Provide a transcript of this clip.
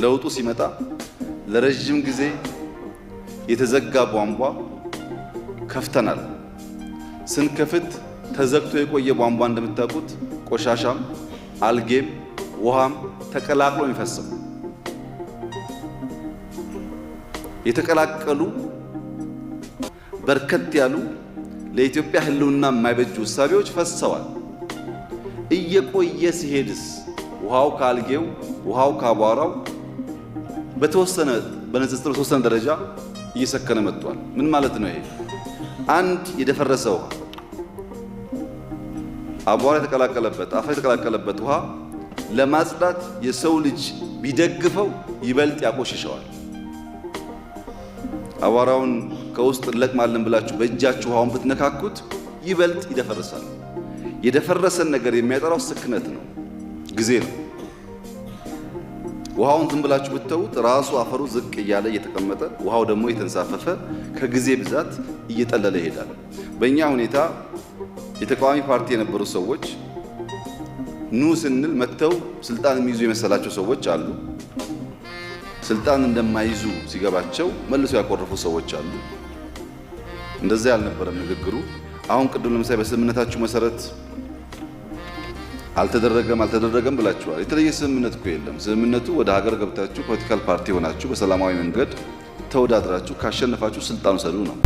ለውጡ ሲመጣ ለረጅም ጊዜ የተዘጋ ቧንቧ ከፍተናል። ስንከፍት ተዘግቶ የቆየ ቧንቧ እንደምታውቁት ቆሻሻም አልጌም ውሃም ተቀላቅሎ የሚፈሰው የተቀላቀሉ በርከት ያሉ ለኢትዮጵያ ሕልውና የማይበጁ ውሳቤዎች ፈሰዋል። እየቆየ ሲሄድስ ውሃው ካልጌው ውሃው ካቧራው በተወሰነ በንጽጽር በተወሰነ ደረጃ እየሰከነ መጥቷል። ምን ማለት ነው ይሄ? አንድ የደፈረሰ ውሃ አቧራ የተቀላቀለበት አፈር የተቀላቀለበት ውሃ ለማጽዳት የሰው ልጅ ቢደግፈው ይበልጥ ያቆሽሸዋል። አቧራውን ከውስጥ እንለቅማለን ብላችሁ በእጃችሁ ውሃውን ብትነካኩት ይበልጥ ይደፈርሳል። የደፈረሰን ነገር የሚያጠራው ስክነት ነው፣ ጊዜ ነው። ውሃውን ዝም ብላችሁ ብትተውት ራሱ አፈሩ ዝቅ እያለ እየተቀመጠ ውሃው ደግሞ የተንሳፈፈ ከጊዜ ብዛት እየጠለለ ይሄዳል። በእኛ ሁኔታ የተቃዋሚ ፓርቲ የነበሩ ሰዎች ኑ ስንል መጥተው ስልጣን የሚይዙ የመሰላቸው ሰዎች አሉ። ስልጣን እንደማይዙ ሲገባቸው መልሰው ያቆረፉ ሰዎች አሉ። እንደዛ ያልነበረም ንግግሩ። አሁን ቅድም ለምሳሌ በስምምነታችሁ መሰረት አልተደረገም ብላችኋል። የተለየ ስምምነት እኮ የለም። ስምምነቱ ወደ ሀገር ገብታችሁ ፖለቲካል ፓርቲ ሆናችሁ በሰላማዊ መንገድ ተወዳድራችሁ ካሸነፋችሁ ስልጣን ሰዱ ነው።